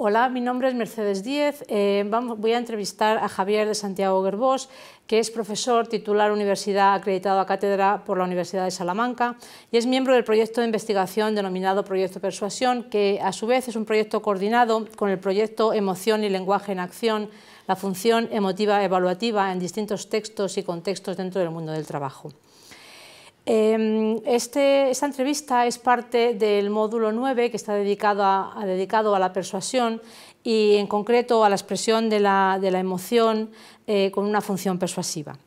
Hola, mi nombre es Mercedes Díez. Voy a entrevistar a Javier de Santiago Guerbós, que es profesor titular Universidad acreditado a cátedra por la Universidad de Salamanca y es miembro del proyecto de investigación denominado Proyecto Persuasión, que a su vez es un proyecto coordinado con el proyecto Emoción y Lenguaje en Acción, la función emotiva evaluativa en distintos textos y contextos dentro del mundo del trabajo. Esta entrevista es parte del módulo 9 que está dedicado a la persuasión y en concreto a la expresión de la emoción con una función persuasiva.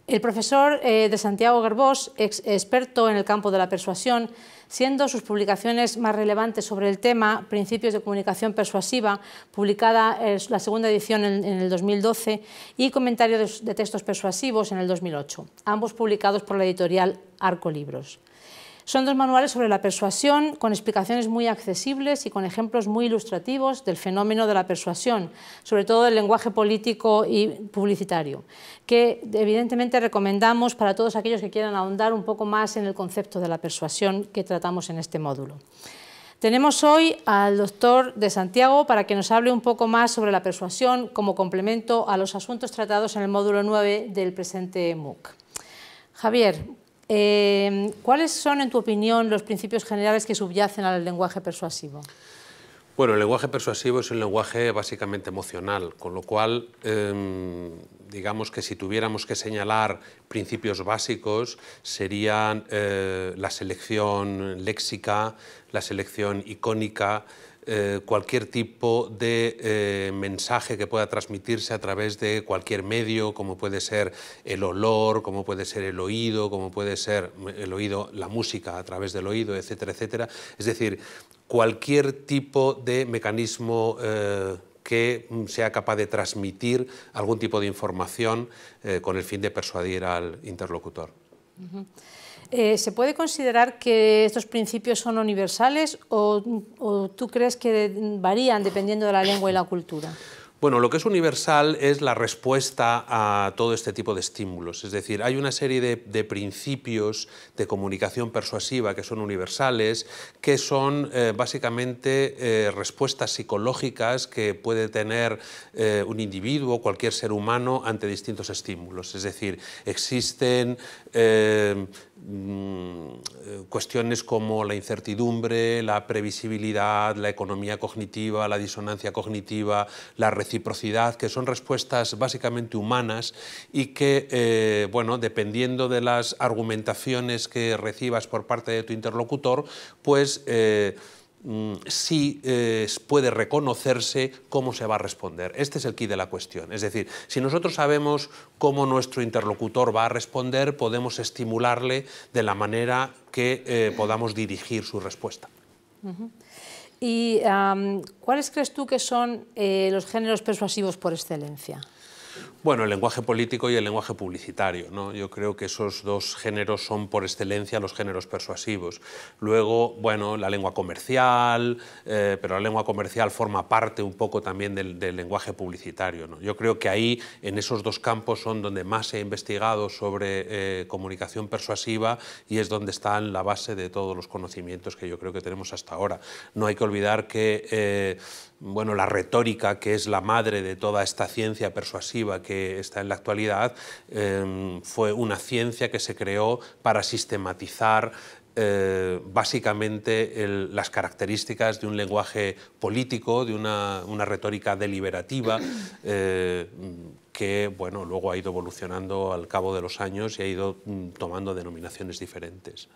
El profesor de Santiago Guerbós, experto en el campo de la persuasión, siendo sus publicaciones más relevantes sobre el tema Principios de comunicación persuasiva, publicada la segunda edición en el 2012, y Comentarios de textos persuasivos en el 2008, ambos publicados por la editorial Arco Libros. Son dos manuales sobre la persuasión con explicaciones muy accesibles y con ejemplos muy ilustrativos del fenómeno de la persuasión, sobre todo del lenguaje político y publicitario, que evidentemente recomendamos para todos aquellos que quieran ahondar un poco más en el concepto de la persuasión que tratamos en este módulo. Tenemos hoy al doctor de Santiago para que nos hable un poco más sobre la persuasión como complemento a los asuntos tratados en el módulo 9 del presente MOOC. Javier, ¿cuáles son, en tu opinión, los principios generales que subyacen al lenguaje persuasivo? Bueno, el lenguaje persuasivo es un lenguaje básicamente emocional, con lo cual, digamos que si tuviéramos que señalar principios básicos, serían la selección léxica, la selección icónica, cualquier tipo de mensaje que pueda transmitirse a través de cualquier medio, como puede ser el olor, como puede ser el oído, como puede ser el oído, la música a través del oído, etcétera, etcétera. Es decir, cualquier tipo de mecanismo que sea capaz de transmitir algún tipo de información con el fin de persuadir al interlocutor. ¿Se puede considerar que estos principios son universales o tú crees que varían dependiendo de la lengua y la cultura? Bueno, lo que es universal es la respuesta a todo este tipo de estímulos. Es decir, hay una serie de principios de comunicación persuasiva que son universales, que son básicamente respuestas psicológicas que puede tener un individuo, cualquier ser humano, ante distintos estímulos. Es decir, existen cuestiones como la incertidumbre, la previsibilidad, la economía cognitiva, la disonancia cognitiva, la reciprocidad, que son respuestas básicamente humanas y que, bueno, dependiendo de las argumentaciones que recibas por parte de tu interlocutor, pues sí puede reconocerse cómo se va a responder. Este es el quid de la cuestión. Es decir, si nosotros sabemos cómo nuestro interlocutor va a responder, podemos estimularle de la manera que podamos dirigir su respuesta. ¿Y cuáles crees tú que son los géneros persuasivos por excelencia? Bueno, el lenguaje político y el lenguaje publicitario, ¿no? Yo creo que esos dos géneros son por excelencia los géneros persuasivos. Luego, bueno, la lengua comercial, pero la lengua comercial forma parte un poco también del lenguaje publicitario, ¿no? Yo creo que ahí, en esos dos campos, son donde más se ha investigado sobre comunicación persuasiva y es donde está la base de todos los conocimientos que yo creo que tenemos hasta ahora. No hay que olvidar que bueno, la retórica, que es la madre de toda esta ciencia persuasiva que está en la actualidad, fue una ciencia que se creó para sistematizar básicamente las características de un lenguaje político, de una retórica deliberativa, que bueno, luego ha ido evolucionando al cabo de los años y ha ido tomando denominaciones diferentes.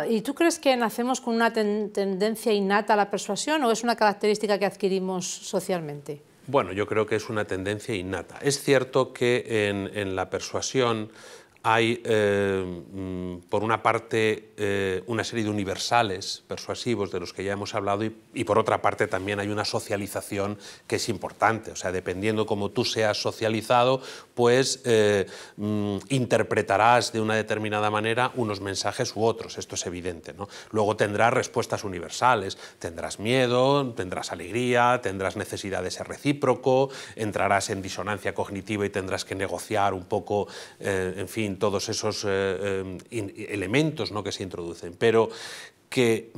¿Y tú crees que nacemos con una tendencia innata a la persuasión o es una característica que adquirimos socialmente? Bueno, yo creo que es una tendencia innata. Es cierto que en la persuasión hay, por una parte, una serie de universales persuasivos de los que ya hemos hablado y por otra parte también hay una socialización que es importante. O sea, dependiendo cómo tú seas socializado, pues interpretarás de una determinada manera unos mensajes u otros. Esto es evidente, ¿no? Luego tendrás respuestas universales. Tendrás miedo, tendrás alegría, tendrás necesidad de ser recíproco, entrarás en disonancia cognitiva y tendrás que negociar un poco, en fin, fin, todos esos elementos, ¿no?, que se introducen. Pero que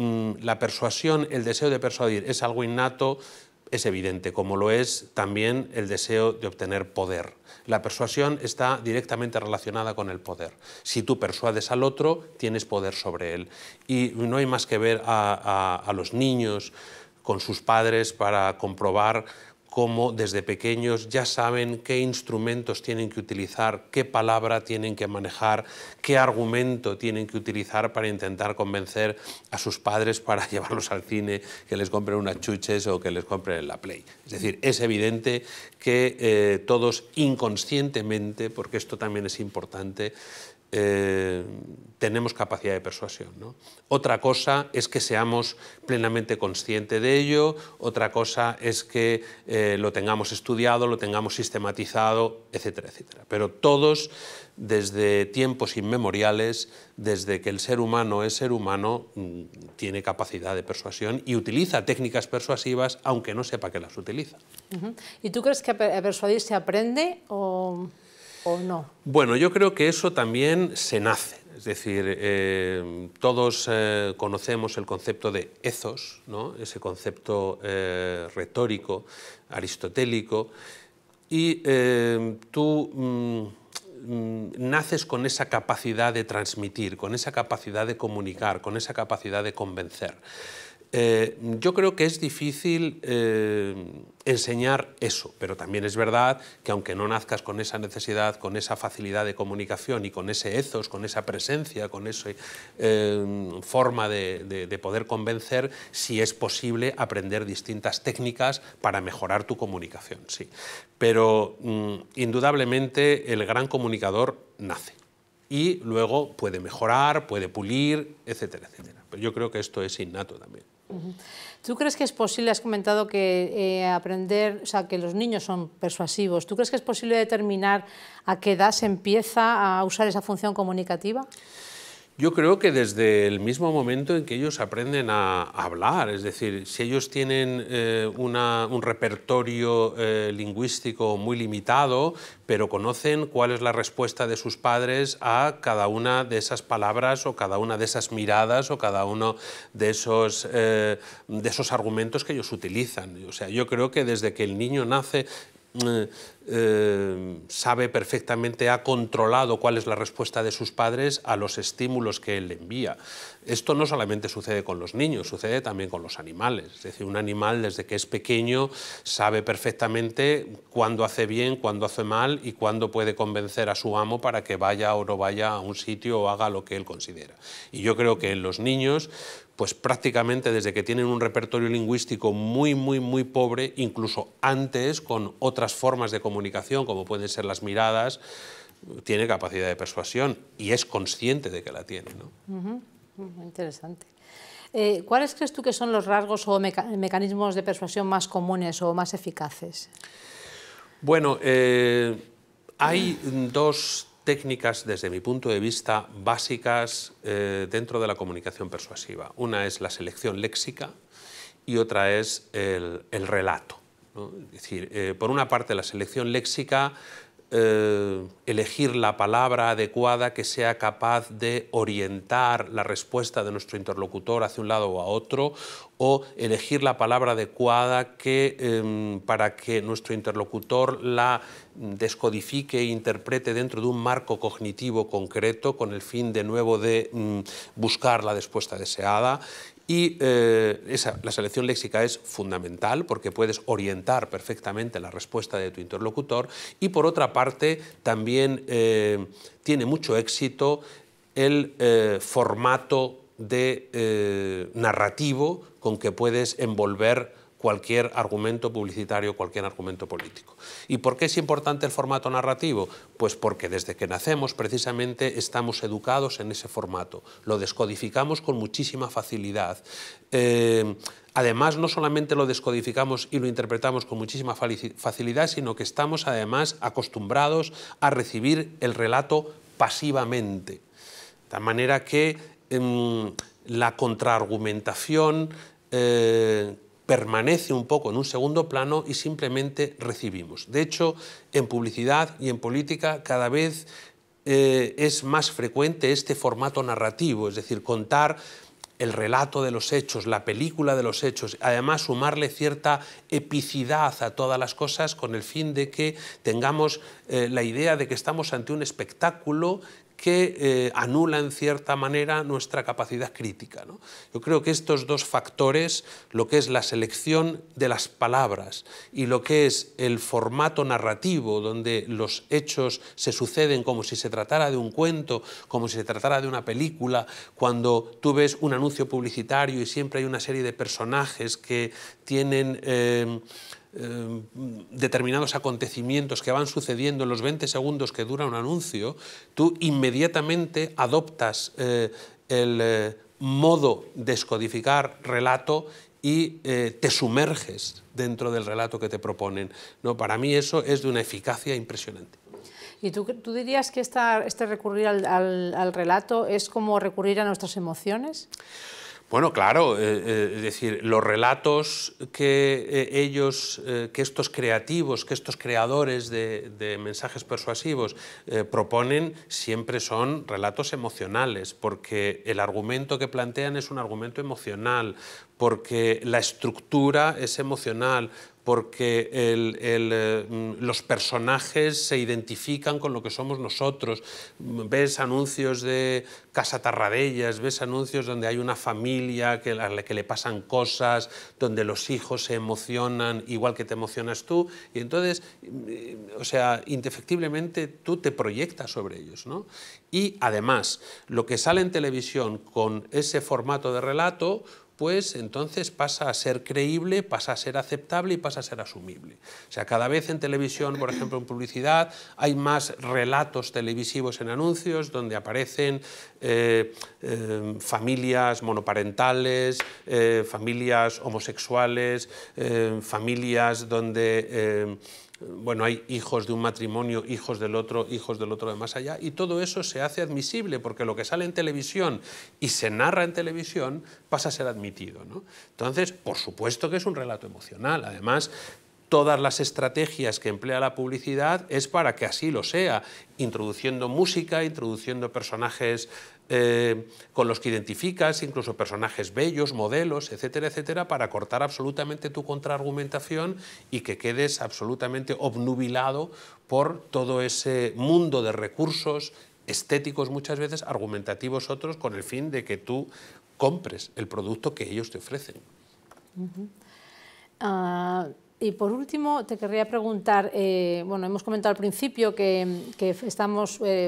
la persuasión, el deseo de persuadir es algo innato, es evidente, como lo es también el deseo de obtener poder. La persuasión está directamente relacionada con el poder. Si tú persuades al otro, tienes poder sobre él. Y no hay más que ver a los niños con sus padres para comprobar cómo desde pequeños ya saben qué instrumentos tienen que utilizar, qué palabra tienen que manejar, qué argumento tienen que utilizar para intentar convencer a sus padres para llevarlos al cine, que les compren unas chuches o que les compren la Play. Es decir, es evidente que todos inconscientemente, porque esto también es importante, tenemos capacidad de persuasión, ¿no? Otra cosa es que seamos plenamente conscientes de ello, otra cosa es que lo tengamos estudiado, lo tengamos sistematizado, etcétera, etcétera. Pero todos, desde tiempos inmemoriales, desde que el ser humano es ser humano, tiene capacidad de persuasión y utiliza técnicas persuasivas, aunque no sepa que las utiliza. ¿Y tú crees que a persuadir se aprende o no? Bueno, yo creo que eso también se nace. Es decir, todos conocemos el concepto de ethos, ¿no?, ese concepto retórico, aristotélico, y tú naces con esa capacidad de transmitir, con esa capacidad de comunicar, con esa capacidad de convencer. Yo creo que es difícil enseñar eso, pero también es verdad que aunque no nazcas con esa necesidad, con esa facilidad de comunicación y con ese ethos, con esa presencia, con esa forma de poder convencer, sí es posible aprender distintas técnicas para mejorar tu comunicación, sí. Pero indudablemente el gran comunicador nace y luego puede mejorar, puede pulir, etcétera, etcétera. Pero yo creo que esto es innato también. ¿Tú crees que es posible, has comentado que aprender, o sea, que los niños son persuasivos, ¿tú crees que es posible determinar a qué edad se empieza a usar esa función comunicativa? Yo creo que desde el mismo momento en que ellos aprenden a hablar, es decir, si ellos tienen un repertorio lingüístico muy limitado, pero conocen cuál es la respuesta de sus padres a cada una de esas palabras o cada una de esas miradas o cada uno de esos argumentos que ellos utilizan. O sea, yo creo que desde que el niño nace sabe perfectamente, ha controlado cuál es la respuesta de sus padres a los estímulos que él le envía. Esto no solamente sucede con los niños, sucede también con los animales. Es decir, un animal desde que es pequeño sabe perfectamente cuándo hace bien, cuándo hace mal y cuándo puede convencer a su amo para que vaya o no vaya a un sitio o haga lo que él considera. Y yo creo que en los niños, pues prácticamente desde que tienen un repertorio lingüístico muy, muy, muy pobre, incluso antes, con otras formas de comunicación, como pueden ser las miradas, tiene capacidad de persuasión y es consciente de que la tiene, ¿no? Interesante. ¿Cuáles crees tú que son los rasgos o mecanismos de persuasión más comunes o más eficaces? Bueno, hay dos técnicas, desde mi punto de vista, básicas dentro de la comunicación persuasiva. Una es la selección léxica y otra es el relato, ¿no? Es decir, por una parte la selección léxica, elegir la palabra adecuada que sea capaz de orientar la respuesta de nuestro interlocutor hacia un lado o a otro, o elegir la palabra adecuada para que nuestro interlocutor la descodifique e interprete dentro de un marco cognitivo concreto con el fin de nuevo de buscar la respuesta deseada. Y la selección léxica es fundamental porque puedes orientar perfectamente la respuesta de tu interlocutor y por otra parte también tiene mucho éxito el formato narrativo con que puedes envolver cualquier argumento publicitario, cualquier argumento político. ¿Y por qué es importante el formato narrativo? Pues porque desde que nacemos precisamente estamos educados en ese formato, lo descodificamos con muchísima facilidad. Además, no solamente lo descodificamos y lo interpretamos con muchísima facilidad, sino que estamos además acostumbrados a recibir el relato pasivamente. De tal manera que la contraargumentación permanece un poco en un segundo plano y simplemente recibimos. De hecho, en publicidad y en política cada vez es más frecuente este formato narrativo, es decir, contar el relato de los hechos, la película de los hechos, además sumarle cierta epicidad a todas las cosas con el fin de que tengamos la idea de que estamos ante un espectáculo que anula en cierta manera nuestra capacidad crítica, ¿no? Yo creo que estos dos factores, lo que es la selección de las palabras y lo que es el formato narrativo, donde los hechos se suceden como si se tratara de un cuento, como si se tratara de una película, cuando tú ves un anuncio publicitario y siempre hay una serie de personajes que tienen determinados acontecimientos que van sucediendo en los 20 segundos que dura un anuncio, tú inmediatamente adoptas el modo de descodificar relato y te sumerges dentro del relato que te proponen, ¿no? Para mí eso es de una eficacia impresionante. ¿Y tú dirías que este recurrir al relato es como recurrir a nuestras emociones? Bueno, claro, es decir, los relatos que que estos creativos, que estos creadores de mensajes persuasivos proponen siempre son relatos emocionales, porque el argumento que plantean es un argumento emocional, porque la estructura es emocional, porque los personajes se identifican con lo que somos nosotros. Ves anuncios de Casa Tarradellas, ves anuncios donde hay una familia a la que le pasan cosas, donde los hijos se emocionan igual que te emocionas tú, y entonces, o sea, indefectiblemente tú te proyectas sobre ellos, ¿no? Y además, lo que sale en televisión con ese formato de relato, pues entonces pasa a ser creíble, pasa a ser aceptable y pasa a ser asumible. O sea, cada vez en televisión, por ejemplo en publicidad, hay más relatos televisivos en anuncios donde aparecen familias monoparentales, familias homosexuales, familias donde bueno, hay hijos de un matrimonio, hijos del otro de más allá, y todo eso se hace admisible porque lo que sale en televisión y se narra en televisión pasa a ser admitido, ¿no? Entonces, por supuesto que es un relato emocional. Además, todas las estrategias que emplea la publicidad es para que así lo sea, introduciendo música, introduciendo personajes con los que identificas, incluso personajes bellos, modelos, etcétera, etcétera, para cortar absolutamente tu contraargumentación y que quedes absolutamente obnubilado por todo ese mundo de recursos estéticos muchas veces, argumentativos otros, con el fin de que tú compres el producto que ellos te ofrecen. Y por último, te querría preguntar, bueno, hemos comentado al principio que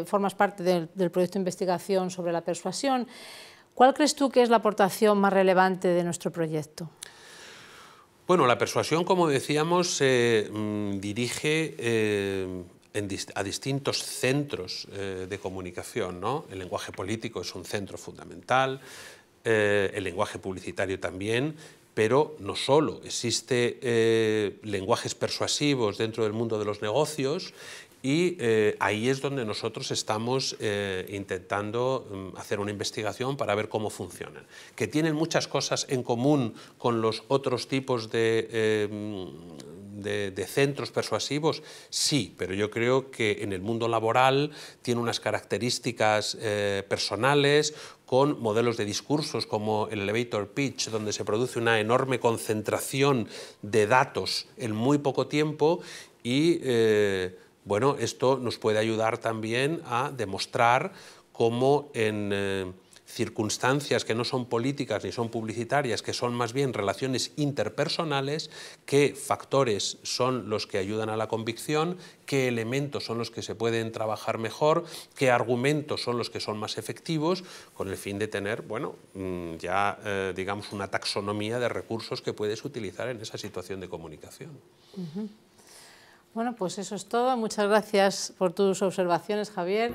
formas parte del proyecto de investigación sobre la persuasión. ¿Cuál crees tú que es la aportación más relevante de nuestro proyecto? Bueno, la persuasión, como decíamos, se dirige a distintos centros de comunicación, ¿no? El lenguaje político es un centro fundamental, el lenguaje publicitario también, pero no solo, existen lenguajes persuasivos dentro del mundo de los negocios y ahí es donde nosotros estamos intentando hacer una investigación para ver cómo funcionan. Que tienen muchas cosas en común con los otros tipos de centros persuasivos, sí, pero yo creo que en el mundo laboral tiene unas características personales, con modelos de discursos como el elevator pitch, donde se produce una enorme concentración de datos en muy poco tiempo y bueno, esto nos puede ayudar también a demostrar cómo en circunstancias que no son políticas ni son publicitarias, que son más bien relaciones interpersonales, qué factores son los que ayudan a la convicción, qué elementos son los que se pueden trabajar mejor, qué argumentos son los que son más efectivos, con el fin de tener, bueno, ya digamos una taxonomía de recursos que puedes utilizar en esa situación de comunicación. Bueno, pues eso es todo. Muchas gracias por tus observaciones, Javier.